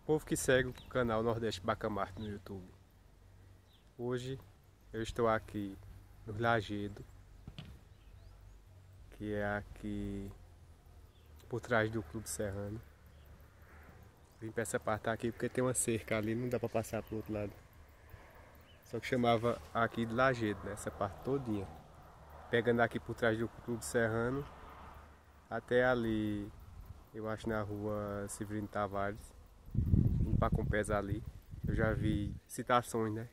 Povo que segue o canal Nordeste Bacamarte no YouTube. Hoje eu estou aqui no Lajedo, que é aqui por trás do Clube Serrano. Vim para essa parte aqui porque tem uma cerca ali, não dá para passar para o outro lado. Só que chamava aqui de Lajedo, né? Essa parte todinha. Pegando aqui por trás do Clube Serrano até ali, eu acho na rua Severino Tavares, indo para Compés ali. Eu já vi citações, né?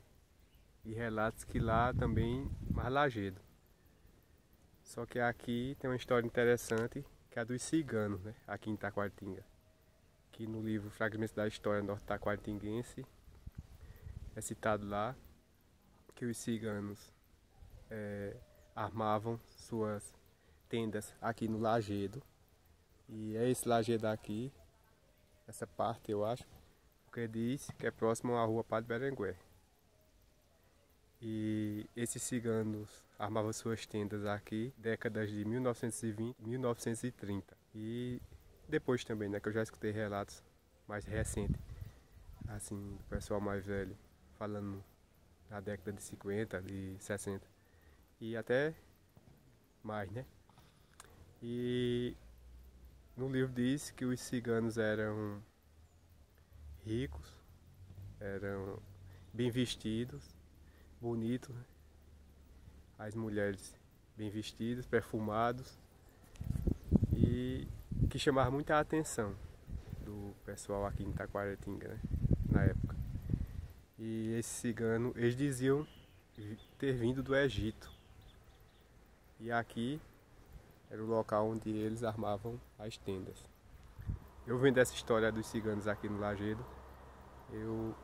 E relatos que lá também mais Lajedo. Só que aqui tem uma história interessante, que é a dos ciganos, né? Aqui em Taquaritinga. Que no livro Fragmentos da História Norte-Taquaritinguense é citado lá que os ciganos armavam suas tendas aqui no Lajedo. E é esse Lajedo aqui, essa parte eu acho, porque diz que é próximo à rua Padre Berenguer. E esses ciganos armavam suas tendas aqui, décadas de 1920 e 1930. E depois também, né, que eu já escutei relatos mais recentes, assim, do pessoal mais velho, falando na década de 50, de 60 e até mais, né? E no livro diz que os ciganos eram ricos, eram bem vestidos, bonitos, né? As mulheres bem vestidas, perfumados, e que chamava muita atenção do pessoal aqui em Taquaritinga, né? Na época. E esses ciganos, eles diziam ter vindo do Egito. E aqui era o local onde eles armavam as tendas. Eu vendo essa história dos ciganos aqui no Lajedo, eu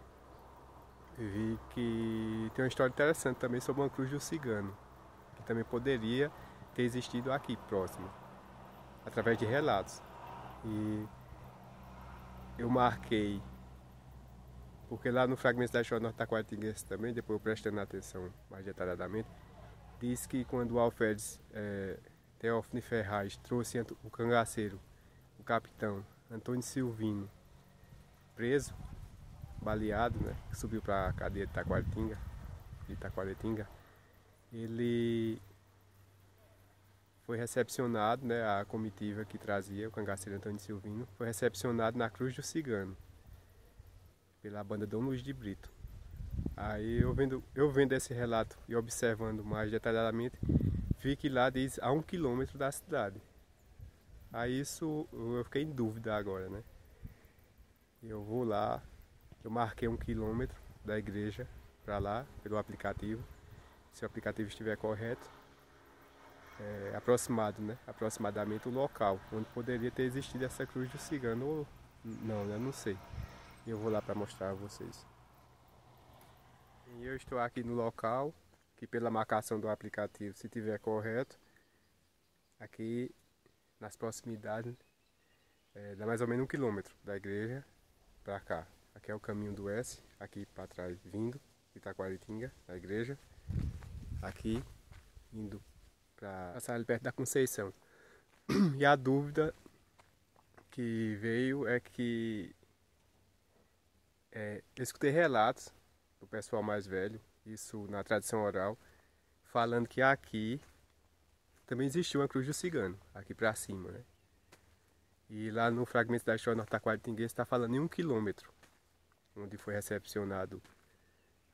vi que tem uma história interessante também sobre uma cruz do cigano, que também poderia ter existido aqui próximo, através de relatos. E eu marquei, porque lá no Fragmento da História Norte-Taquaritinguense também, depois eu prestando atenção mais detalhadamente, diz que quando o alferes Teófilo Ferraz trouxe o cangaceiro, o capitão Antônio Silvino, preso, baleado, né, que subiu para a cadeia de Taquaritinga, ele foi recepcionado, né, a comitiva que trazia o cangaceiro Antônio Silvino, foi recepcionado na Cruz do Cigano, pela banda Dom Luiz de Brito. Aí eu vendo esse relato e observando mais detalhadamente, vi que lá diz a 1 quilômetro da cidade. Aí isso eu fiquei em dúvida agora, né? Eu vou lá, eu marquei 1 quilômetro da igreja para lá pelo aplicativo. Se o aplicativo estiver correto, aproximado, né? Aproximadamente o local onde poderia ter existido essa cruz do cigano ou não, eu não sei. Eu vou lá para mostrar a vocês. E eu estou aqui no local, que pela marcação do aplicativo, se tiver correto, aqui nas proximidades, dá mais ou menos 1 quilômetro da igreja para cá. Aqui é o caminho do S, aqui para trás vindo de Taquaritinga, da igreja. Aqui indo para passar ali perto da Conceição. E a dúvida que veio é que eu escutei relatos do pessoal mais velho, isso na tradição oral, falando que aqui também existiu uma cruz do cigano, aqui para cima, né? E lá no Fragmento da História Norte-Taquaritinguense está falando em 1 quilômetro, onde foi recepcionado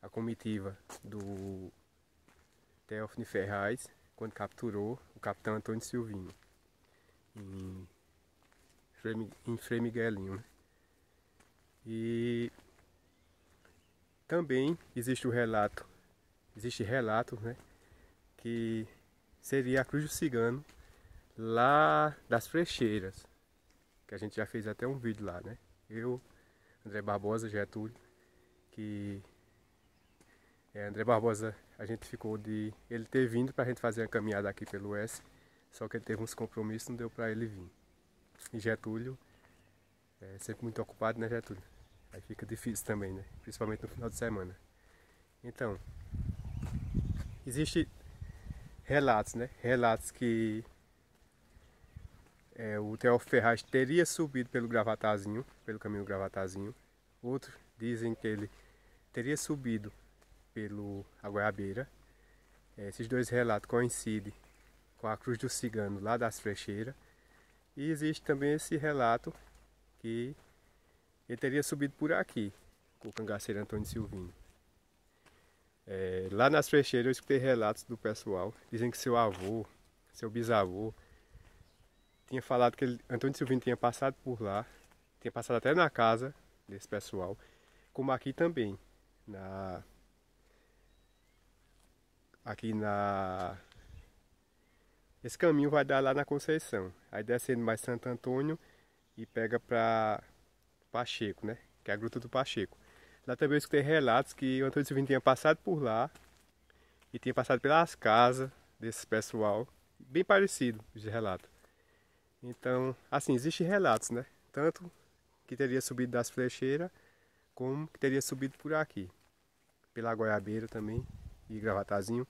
a comitiva do Teófilo Ferraz, quando capturou o capitão Antônio Silvino, em Frei Miguelinho, né? E também existe relatos, né, que seria a Cruz do Cigano lá das Frecheiras, que a gente já fez até um vídeo lá, né? Eu, André Barbosa, Getúlio, que André Barbosa, a gente ficou de ele ter vindo para a gente fazer a caminhada aqui pelo S, só que ele teve uns compromissos, não deu para ele vir. E Getúlio é sempre muito ocupado, né, Getúlio? Aí fica difícil também, né? Principalmente no final de semana. Então, existe relatos, né? Relatos que o Teófilo Ferraz teria subido pelo Gravatazinho, pelo caminho do Gravatazinho, Outros dizem que ele teria subido pelo a Goiabeira. Esses dois relatos coincidem com a Cruz do Cigano lá das Frecheiras. E existe também esse relato que ele teria subido por aqui, com o cangaceiro Antônio Silvino. Lá nas Frecheiras eu escutei relatos do pessoal, dizem que seu avô, seu bisavô, tinha falado que Antônio Silvino tinha passado por lá, tinha passado até na casa desse pessoal, como aqui também, esse caminho vai dar lá na Conceição, aí descendo mais Santo Antônio e pega para Pacheco, né, que é a Gruta do Pacheco. Lá também eu escutei relatos que o Antônio Silvino tinha passado por lá e tinha passado pelas casas desse pessoal, bem parecido os relatos. Então, assim, existem relatos, né? Tanto que teria subido das Flecheiras, como que teria subido por aqui, pela Goiabeira também e Gravatazinho.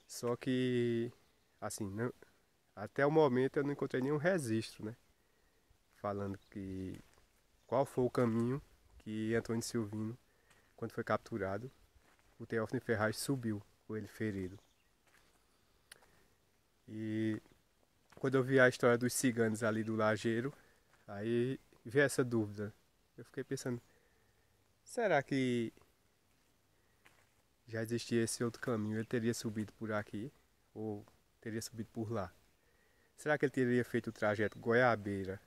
Só que, assim, não, até o momento eu não encontrei nenhum registro, né? Falando que qual foi o caminho que Antônio Silvino, quando foi capturado, o Teófilo Ferraz subiu com ele ferido. E quando eu vi a história dos ciganos ali do Lajeiro, aí veio essa dúvida. Eu fiquei pensando, será que já existia esse outro caminho? Ele teria subido por aqui ou teria subido por lá? Será que ele teria feito o trajeto Goiabeira,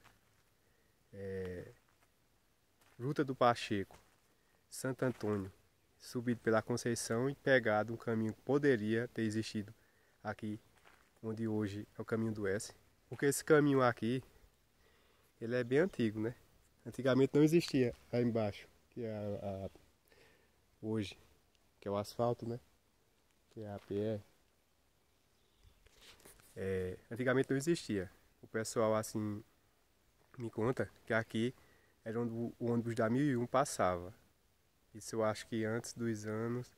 Gruta do Pacheco, Santo Antônio, subido pela Conceição e pegado um caminho que poderia ter existido aqui, onde hoje é o caminho do S? Porque esse caminho aqui, ele é bem antigo, né? Antigamente não existia aí embaixo, que é hoje, que é o asfalto, né? Que é a PE. Antigamente não existia. O pessoal assim me conta que aqui era onde o ônibus da 1001 passava. Isso eu acho que antes dos anos,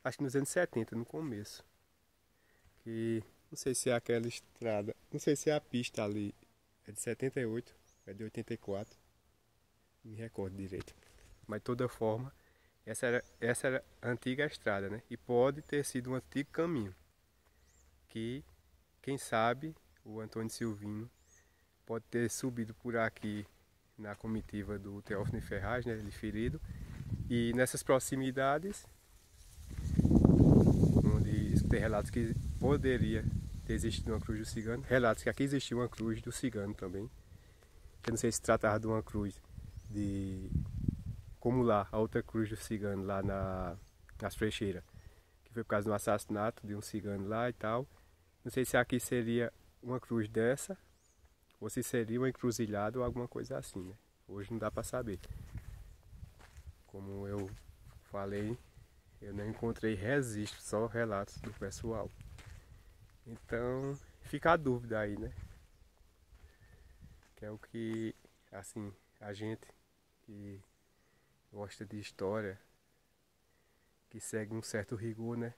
acho que nos anos 70, no começo. Que não sei se é aquela estrada, não sei se é a pista ali é de 78, é de 84, não me recordo direito. Mas de toda forma, essa era a antiga estrada, né? E pode ter sido um antigo caminho. Que, quem sabe, o Antônio Silvino pode ter subido por aqui na comitiva do Teófilo Ferraz, né? Ele ferido. E nessas proximidades, onde tem relatos que poderia ter existido uma cruz do cigano, relatos que aqui existiu uma cruz do cigano também. Eu não sei se tratava de uma cruz como lá, a outra cruz do cigano lá nas Frecheiras, que foi por causa do assassinato de um cigano lá e tal. Não sei se aqui seria uma cruz dessa, ou se seria uma encruzilhada ou alguma coisa assim, né? Hoje não dá para saber. Como eu falei, eu não encontrei registro, só relatos do pessoal. Então, fica a dúvida aí, né? Que é o que, assim, a gente que gosta de história, que segue um certo rigor, né?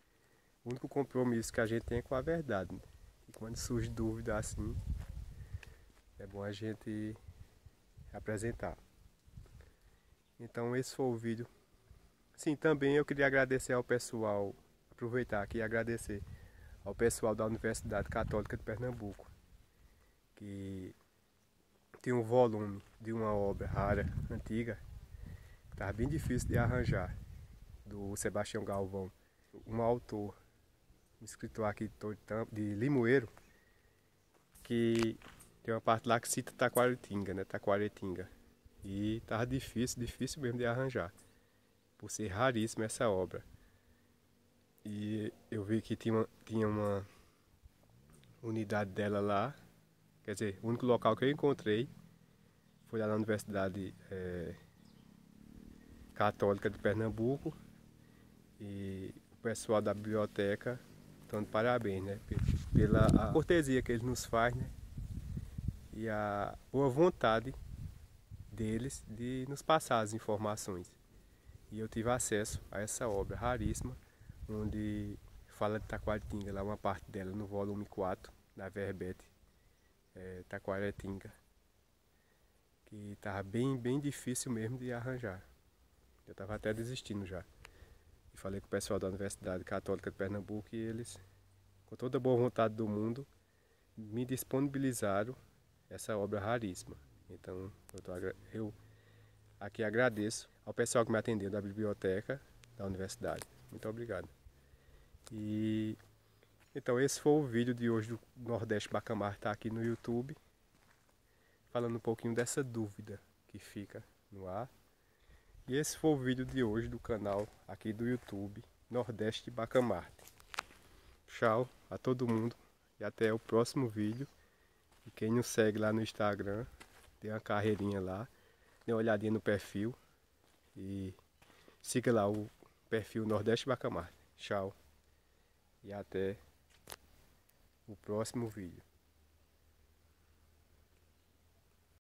O único compromisso que a gente tem é com a verdade, né? E quando surge dúvida assim, é bom a gente apresentar. Então esse foi o vídeo. Sim, também eu queria agradecer ao pessoal, aproveitar aqui e agradecer ao pessoal da Universidade Católica de Pernambuco, que tem um volume de uma obra rara, antiga, que estava bem difícil de arranjar, do Sebastião Galvão, um autor, um escritor aqui de Limoeiro, que tem uma parte lá que cita Taquaritinga, né? Taquaritinga. E estava difícil mesmo de arranjar, por ser raríssima essa obra. E eu vi que tinha uma unidade dela lá, quer dizer, o único local que eu encontrei foi lá na Universidade Católica de Pernambuco. E o pessoal da biblioteca estão de parabéns, né? Pela a cortesia que eles nos fazem, né? E a boa vontade deles de nos passar as informações. E eu tive acesso a essa obra raríssima, onde fala de Taquaritinga, lá uma parte dela no volume 4 da Verbete, Taquaritinga, que estava bem difícil mesmo de arranjar. Eu estava até desistindo já. E falei com o pessoal da Universidade Católica de Pernambuco e eles, com toda a boa vontade do mundo, me disponibilizaram essa obra raríssima. Então eu aqui agradeço ao pessoal que me atendeu da biblioteca da universidade. Muito obrigado. E então esse foi o vídeo de hoje do Nordeste Bacamarte, está aqui no YouTube, falando um pouquinho dessa dúvida que fica no ar. E esse foi o vídeo de hoje do canal aqui do YouTube Nordeste Bacamarte. Tchau a todo mundo e até o próximo vídeo. E quem nos segue lá no Instagram, dê uma carreirinha lá, dê uma olhadinha no perfil e siga lá o perfil Nordeste Bacamarte. Tchau e até o próximo vídeo.